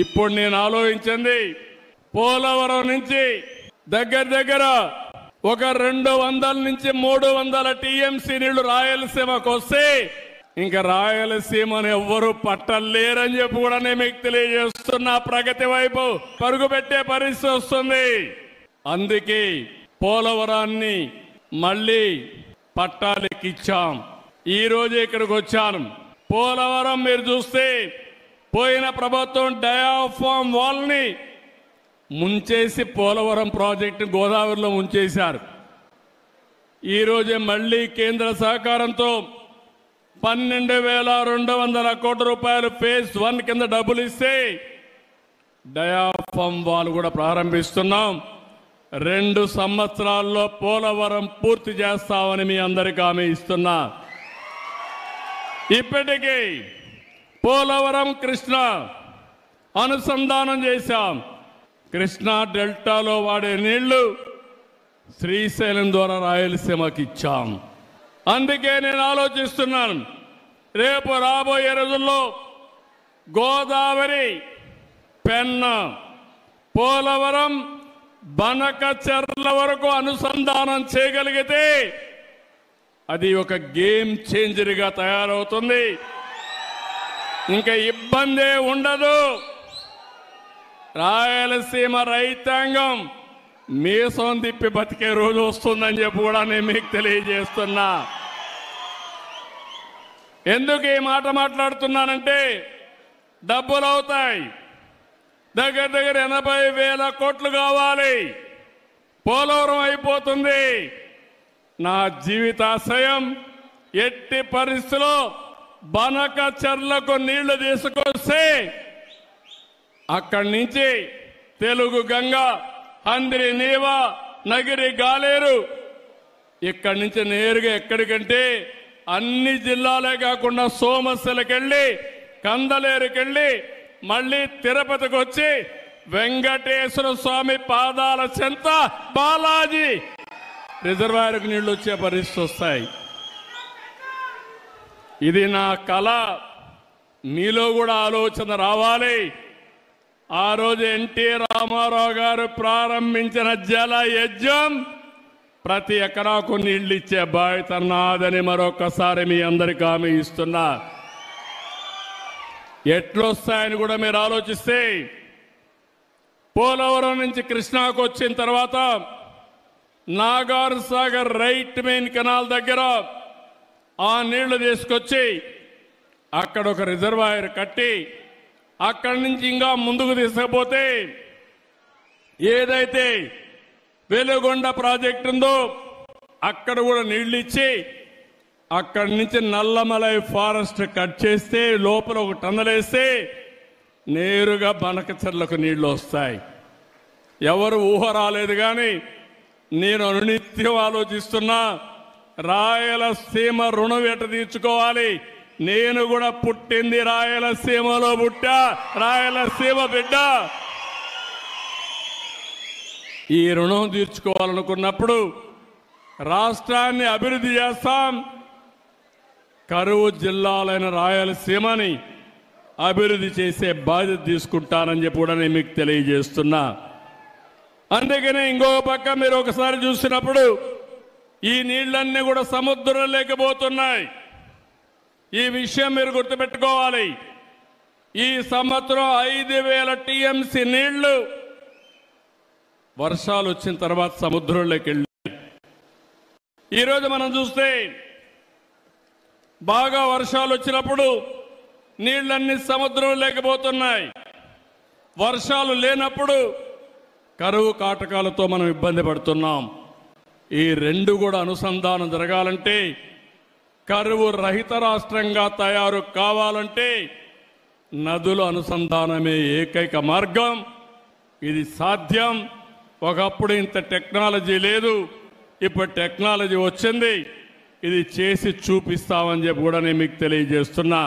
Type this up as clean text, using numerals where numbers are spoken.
ఇప్పుడు నేను ఆలోచించింది పోలవరం నుంచి దగ్గర ఒక 200 నుంచి 300 టీఎంసీ నీళ్లు రాయలసీమకు వస్తే ఇంకా రాయలసీమను ఎవ్వరూ పట్టలేరని చెప్పి కూడా నేను మీకు తెలియజేస్తున్నా. ప్రగతి వైపు పరుగు పెట్టే పరిస్థితి వస్తుంది. అందుకే పోలవరాన్ని మళ్ళీ పట్టాలెక్కిచ్చాం. ఈ రోజు ఇక్కడికి వచ్చాను. పోలవరం మీరు చూస్తే పోయిన ప్రభుత్వం డయాఫామ్ వాల్ని ముంచేసి పోలవరం ప్రాజెక్టు గోదావరిలో ముంచేశారు. ఈ రోజే మళ్ళీ కేంద్ర సహకారంతో 12,200 కోట్ల రూపాయలు ఫేజ్ 1 కింద డబ్బులు ఇస్తే డయాఫామ్ వాల్ కూడా ప్రారంభిస్తున్నాం. 2 సంవత్సరాల్లో పోలవరం పూర్తి చేస్తామని మీ అందరికీ హామీ ఇస్తున్నా. ఇప్పటికీ పోలవరం కృష్ణ అనుసంధానం చేశాం. కృష్ణా డెల్టాలో వాడే నీళ్లు శ్రీశైలం ద్వారా రాయలసీమకి ఇచ్చాం. అందుకే నేను ఆలోచిస్తున్నాను, రేపు రాబోయే రోజుల్లో గోదావరి, పెన్నా, పోలవరం, బనకచెర్ల వరకు అనుసంధానం చేయగలిగితే అది ఒక గేమ్ చేంజర్గా తయారవుతుంది. ఇంకా ఇబ్బందే ఉండదు. రాయలసీమ రైతాంగం మీసం తిప్పి బతికే రోజు వస్తుందని చెప్పి కూడా నేను మీకు తెలియజేస్తున్నా. ఎందుకు ఈ మాట మాట్లాడుతున్నానంటే డబ్బులు అవుతాయి. దగ్గర 80,000 కోట్లు కావాలి. పోలవరం అయిపోతుంది. నా జీవితాశయం ఎట్టి పరిస్థితిలో బనకచెర్లకు నీళ్లు తీసుకొస్తే అక్కడి నుంచి తెలుగు గంగ, హంద్రి నీవ, నగిరి గాలేరు ఇక్కడి నుంచి నేరుగా ఎక్కడికంటే అన్ని జిల్లాలే కాకుండా సోమశిలకెళ్ళి, కందలేరుకెళ్ళి మళ్ళీ తిరుపతికి వచ్చి వెంకటేశ్వర స్వామి పాదాల చెంత బాలాజీ రిజర్వాయర్కు నీళ్లు వచ్చే పరిస్థితి వస్తాయి. ఇది నా కళ. మీలో కూడా ఆలోచన రావాలి. ఆ రోజు ఎన్టీ రామారావు గారు ప్రారంభించిన జల యజ్ఞం ప్రతి ఎకరాకు నీళ్లు ఇచ్చే బాధ్యత నాదని మరొకసారి మీ అందరికీ హామీ ఇస్తున్నా. ఎట్లొస్తాయని కూడా మీరు ఆలోచిస్తే పోలవరం నుంచి కృష్ణాకు వచ్చిన తర్వాత Nagar Sagar right main canal దగ్గర ఆ నీళ్లు తీసుకొచ్చి అక్కడ ఒక రిజర్వాయర్ కట్టి అక్కడి నుంచి ఇంకా ముందుకు తీసుకుపోతే ఏదైతే వెలుగొండ ప్రాజెక్టు ఉందో అక్కడ కూడా నీళ్లు ఇచ్చి అక్కడి నుంచి నల్లమలై ఫారెస్ట్ కట్ చేస్తే లోపల ఒక టన్నల్ వేస్తే నేరుగా బనకచెర్లకు నీళ్లు వస్తాయి. ఎవరు ఊహ రాలేదు. కానీ నేను అనునిత్యం ఆలోచిస్తున్నా, రాయలసీమ రుణం ఎట తీర్చుకోవాలి. నేను కూడా పుట్టింది రాయలసీమలో, పుట్టా రాయలసీమ బిడ్డ. ఈ రుణం తీర్చుకోవాలనుకున్నప్పుడు రాష్ట్రాన్ని అభివృద్ధి చేస్తాం. కరువు జిల్లాలైన రాయలసీమని అభివృద్ధి చేసే బాధ్యత తీసుకుంటానని చెప్పి కూడా నేను మీకు తెలియజేస్తున్నా. అందుకనే ఇంకొక పక్క మీరు ఒకసారి చూసినప్పుడు ఈ నీళ్లన్నీ కూడా సముద్రం లేకపోతున్నాయి. ఈ విషయం మీరు గుర్తుపెట్టుకోవాలి. ఈ సంవత్సరం 5,000 టీఎంసీ నీళ్లు వర్షాలు వచ్చిన తర్వాత సముద్రంలోకి వెళ్ళాయి. ఈరోజు మనం చూస్తే బాగా వర్షాలు వచ్చినప్పుడు నీళ్లన్నీ సముద్రం లేకపోతున్నాయి. వర్షాలు లేనప్పుడు కరువు కాటకాలతో మనం ఇబ్బంది పడుతున్నాం. ఈ రెండు కూడా అనుసంధానం జరగాలంటే, కరువు రహిత రాష్ట్రంగా తయారు కావాలంటే నదుల అనుసంధానమే ఏకైక మార్గం. ఇది సాధ్యం. ఒకప్పుడు ఇంత టెక్నాలజీ లేదు, ఇప్పుడు టెక్నాలజీ వచ్చింది. ఇది చేసి చూపిస్తామని చెప్పి కూడా నేను మీకు తెలియజేస్తున్నా.